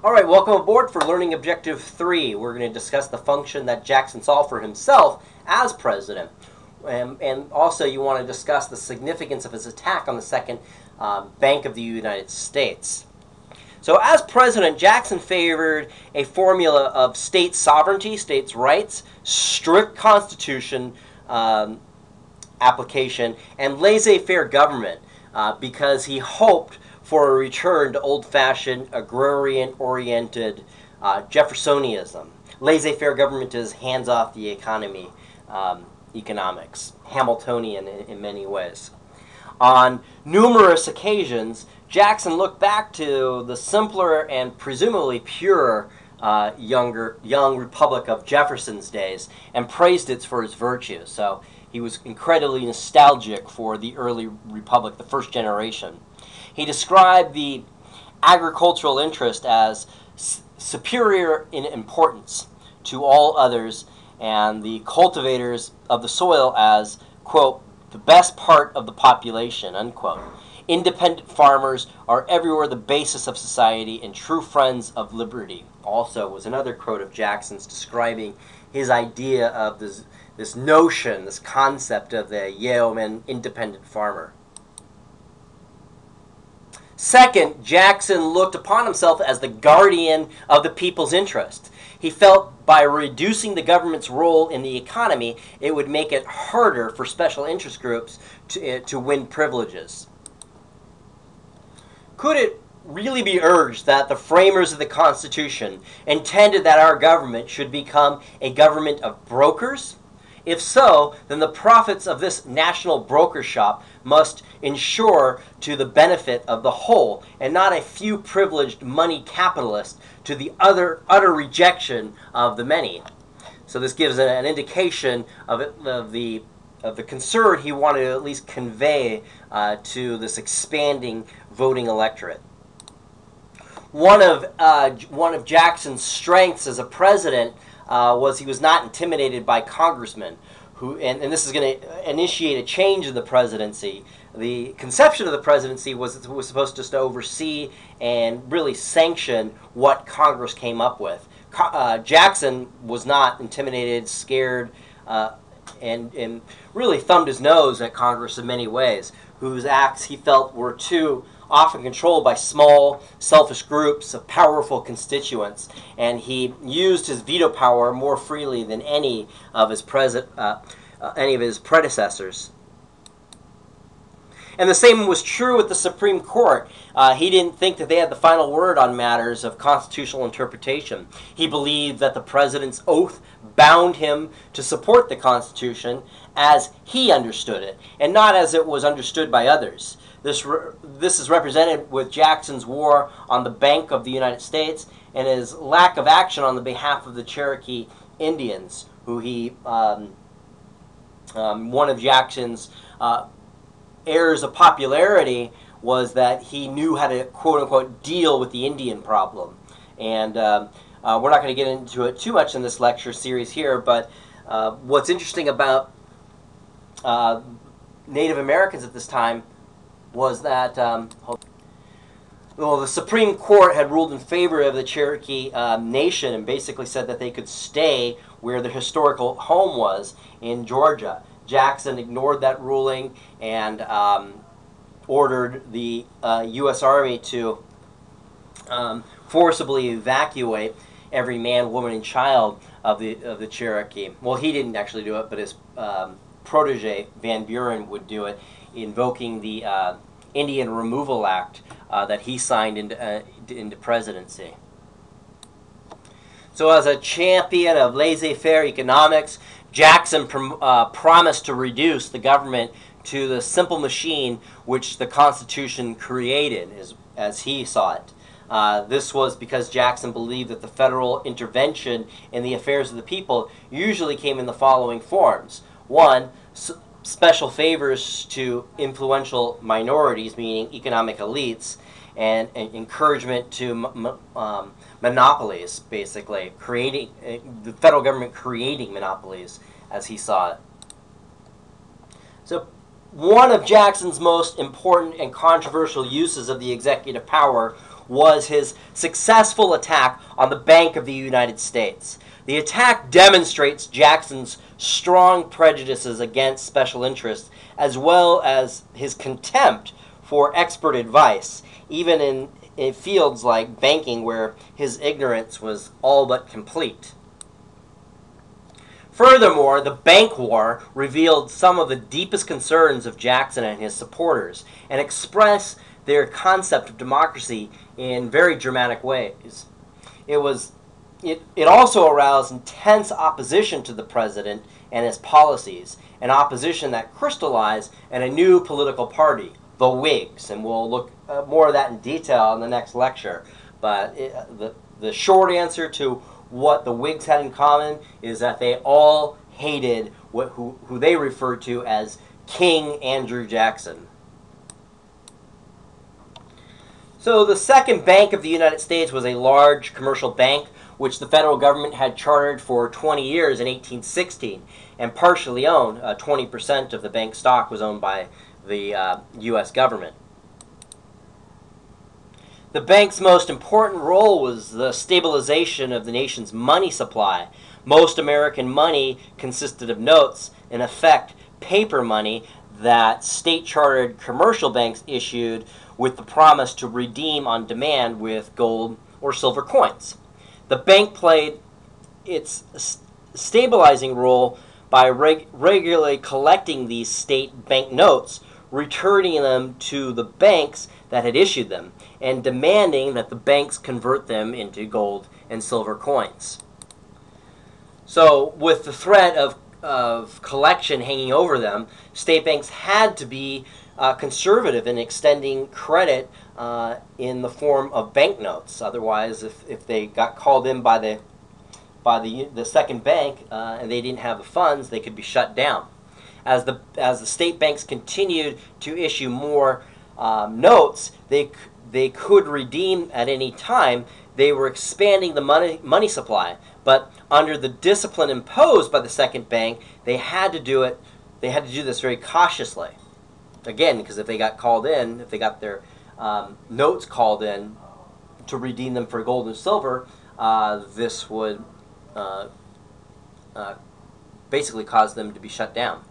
All right, welcome aboard for Learning Objective 3. We're going to discuss the function that Jackson saw for himself as president. And also you want to discuss the significance of his attack on the Second Bank of the United States. So as president, Jackson favored a formula of state sovereignty, states' rights, strict constitution application, and laissez-faire government because he hoped for a return to old-fashioned, agrarian-oriented Jeffersonianism. Laissez-faire government is hands-off the economy economics, Hamiltonian in many ways. On numerous occasions, Jackson looked back to the simpler and presumably pure young republic of Jefferson's days and praised it for its virtues. So he was incredibly nostalgic for the early republic, the first generation. He described the agricultural interest as superior in importance to all others, and the cultivators of the soil as, quote, the best part of the population, unquote. Independent farmers are everywhere the basis of society and true friends of liberty. Also was another quote of Jackson's describing his idea of this notion, this concept of the yeoman independent farmer. Second, Jackson looked upon himself as the guardian of the people's interest. He felt by reducing the government's role in the economy, it would make it harder for special interest groups to win privileges. Could it really be urged that the framers of the Constitution intended that our government should become a government of brokers? If so, then the profits of this national broker shop must ensure to the benefit of the whole, and not a few privileged money capitalists to the utter rejection of the many. So this gives an indication of the concern he wanted to at least convey to this expanding voting electorate. One of Jackson's strengths as a president was he was not intimidated by congressmen, and this is going to initiate a change in the presidency. The conception of the presidency was supposed just to oversee and really sanction what Congress came up with. Jackson was not intimidated, scared, and really thumbed his nose at Congress in many ways, whose acts he felt were too often controlled by small, selfish groups of powerful constituents, and he used his veto power more freely than any of his predecessors. And the same was true with the Supreme Court. He didn't think that they had the final word on matters of constitutional interpretation. He believed that the president's oath bound him to support the Constitution as he understood it, and not as it was understood by others. This is represented with Jackson's war on the Bank of the United States and his lack of action on the behalf of the Cherokee Indians, who one of Jackson's airs of popularity was that he knew how to, quote-unquote, deal with the Indian problem. And we're not going to get into it too much in this lecture series here, but what's interesting about Native Americans at this time was that the Supreme Court had ruled in favor of the Cherokee Nation and basically said that they could stay where their historical home was in Georgia. Jackson ignored that ruling and ordered the U.S. Army to forcibly evacuate every man, woman, and child of the Cherokee. Well, he didn't actually do it, but his protege, Van Buren, would do it, invoking the Indian Removal Act that he signed into presidency. So as a champion of laissez-faire economics, Jackson promised to reduce the government to the simple machine which the Constitution created, as he saw it. This was because Jackson believed that the federal intervention in the affairs of the people usually came in the following forms. One, special favors to influential minorities, meaning economic elites, and encouragement to monopolies, basically, the federal government creating monopolies, as he saw it. So one of Jackson's most important and controversial uses of the executive power was his successful attack on the Bank of the United States. The attack demonstrates Jackson's strong prejudices against special interests, as well as his contempt for expert advice, even in fields like banking where his ignorance was all but complete. Furthermore, the bank war revealed some of the deepest concerns of Jackson and his supporters and expressed their concept of democracy in very dramatic ways. It also aroused intense opposition to the president and his policies, an opposition that crystallized in a new political party, the Whigs, and we'll look more of that in detail in the next lecture. But the short answer to what the Whigs had in common is that they all hated who they referred to as King Andrew Jackson. So the Second Bank of the United States was a large commercial bank which the federal government had chartered for 20 years in 1816 and partially owned. 20% of the bank's stock was owned by the U.S. government. The bank's most important role was the stabilization of the nation's money supply. Most American money consisted of notes, in effect paper money, that state-chartered commercial banks issued with the promise to redeem on demand with gold or silver coins. The bank played its stabilizing role by regularly collecting these state bank notes, returning them to the banks that had issued them, and demanding that the banks convert them into gold and silver coins. So, with the threat of collection hanging over them, state banks had to be conservative in extending credit in the form of banknotes. Otherwise, if they got called in by the second bank and they didn't have the funds, they could be shut down. As the state banks continued to issue more notes, they could redeem at any time. They were expanding the money supply, but under the discipline imposed by the second bank, they had to do this very cautiously. Again, because if they got called in, if they got their notes called in to redeem them for gold and silver, this would basically cause them to be shut down.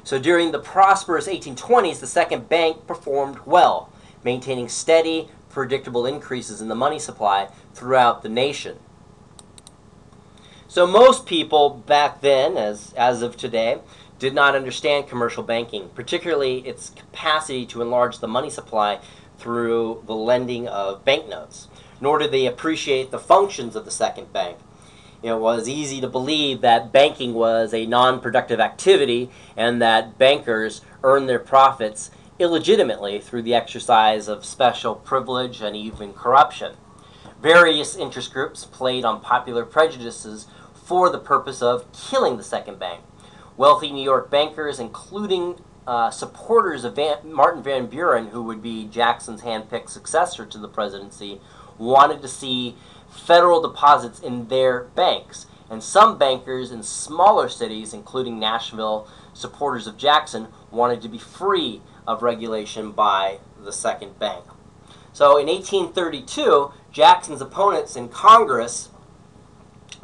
So during the prosperous 1820s, the second bank performed well, maintaining steady, predictable increases in the money supply throughout the nation. So most people back then, as of today, did not understand commercial banking, particularly its capacity to enlarge the money supply through the lending of banknotes, nor did they appreciate the functions of the second bank. It was easy to believe that banking was a non-productive activity and that bankers earned their profits illegitimately through the exercise of special privilege and even corruption. Various interest groups played on popular prejudices for the purpose of killing the second bank. Wealthy New York bankers, including supporters of Martin Van Buren, who would be Jackson's hand-picked successor to the presidency, wanted to see federal deposits in their banks. And some bankers in smaller cities, including Nashville, supporters of Jackson, wanted to be free of regulation by the second bank. So in 1832, Jackson's opponents in Congress,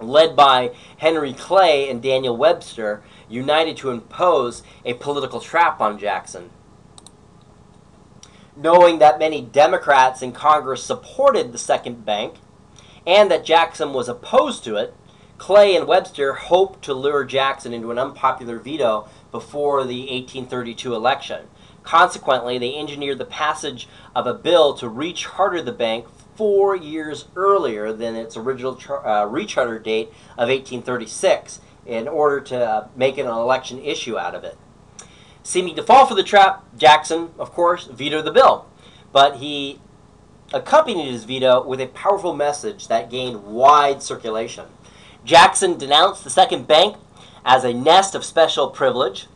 led by Henry Clay and Daniel Webster, united to impose a political trap on Jackson. Knowing that many Democrats in Congress supported the second bank and that Jackson was opposed to it, Clay and Webster hoped to lure Jackson into an unpopular veto before the 1832 election. Consequently, they engineered the passage of a bill to recharter the bank 4 years earlier than its original recharter date of 1836 in order to make it an election issue out of it. Seeming to fall for the trap, Jackson, of course, vetoed the bill. But he accompanied his veto with a powerful message that gained wide circulation. Jackson denounced the second bank as a nest of special privilege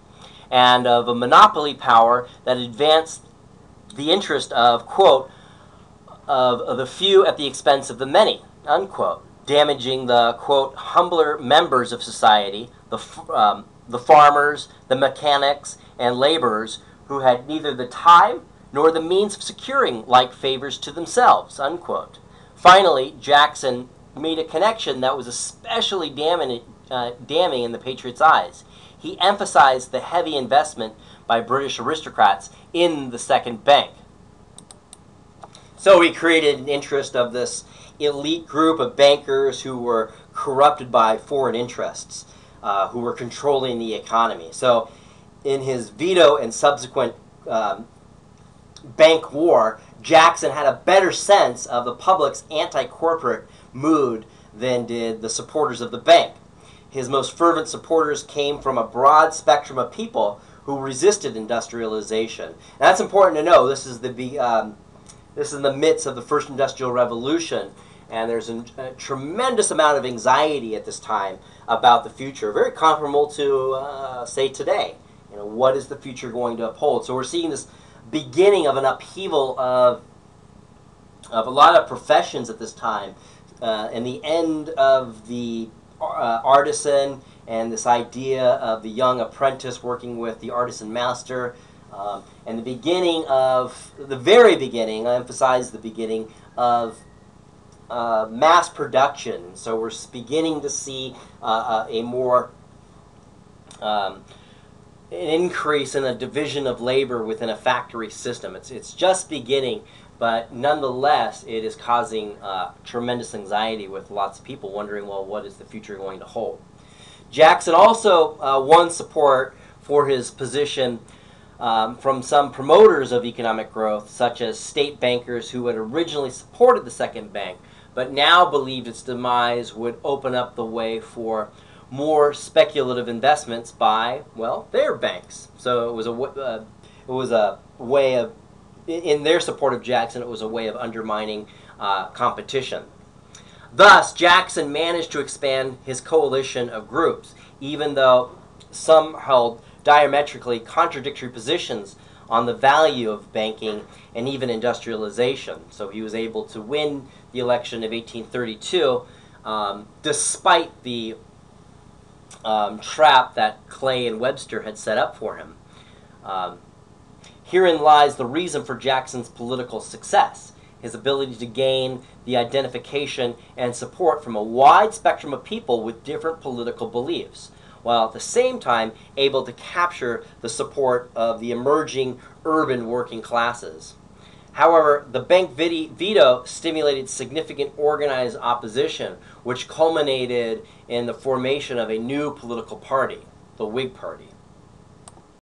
and of a monopoly power that advanced the interest of, quote, of the few at the expense of the many, unquote, damaging the, quote, humbler members of society, the farmers, the mechanics, and laborers who had neither the time nor the means of securing like favors to themselves, unquote. Finally, Jackson made a connection that was especially damning in the Patriots' eyes. He emphasized the heavy investment by British aristocrats in the second bank. So he created an interest of this elite group of bankers who were corrupted by foreign interests, who were controlling the economy. So in his veto and subsequent bank war, Jackson had a better sense of the public's anti-corporate mood than did the supporters of the bank. His most fervent supporters came from a broad spectrum of people who resisted industrialization. And that's important to know. This is in the midst of the first industrial revolution, and there's a tremendous amount of anxiety at this time about the future, very comparable to, say, today. You know, what is the future going to uphold? So we're seeing this beginning of an upheaval of a lot of professions at this time, and the end of the artisan, and this idea of the young apprentice working with the artisan master, and the very beginning, I emphasize the beginning, of mass production. So we're beginning to see a more an increase in a division of labor within a factory system. It's just beginning, but nonetheless, it is causing tremendous anxiety with lots of people wondering, well, what is the future going to hold? Jackson also won support for his position from some promoters of economic growth, such as state bankers who had originally supported the second bank, but now believed its demise would open up the way for more speculative investments by, well, their banks. So it was a way of, in their support of Jackson, it was a way of undermining competition. Thus, Jackson managed to expand his coalition of groups, even though some held diametrically contradictory positions on the value of banking and even industrialization. So he was able to win the election of 1832 despite the trap that Clay and Webster had set up for him. Herein lies the reason for Jackson's political success: his ability to gain the identification and support from a wide spectrum of people with different political beliefs, while at the same time able to capture the support of the emerging urban working classes. However, the bank veto stimulated significant organized opposition, which culminated in the formation of a new political party, the Whig Party.